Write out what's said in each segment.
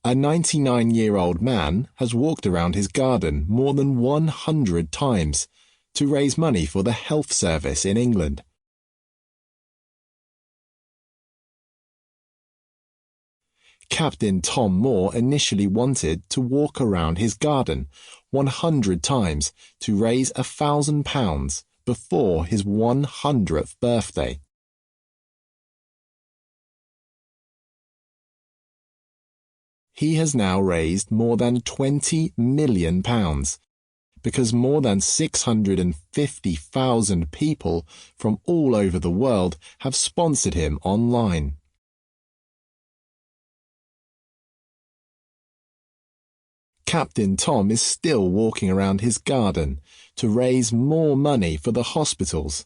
A 99-year-old man has walked around his garden more than 100 times to raise money for the health service in England. Captain Tom Moore initially wanted to walk around his garden 100 times to raise £1,000 before his 100th birthday. He has now raised more than £20 million because more than 650,000 people from all over the world have sponsored him online. Captain Tom is still walking around his garden to raise more money for the hospitals.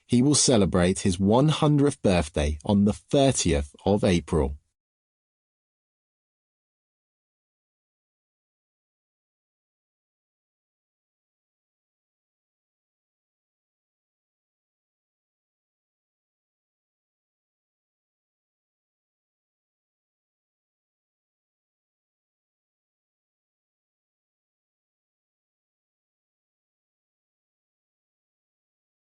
He will celebrate his 100th birthday on the 30th of April.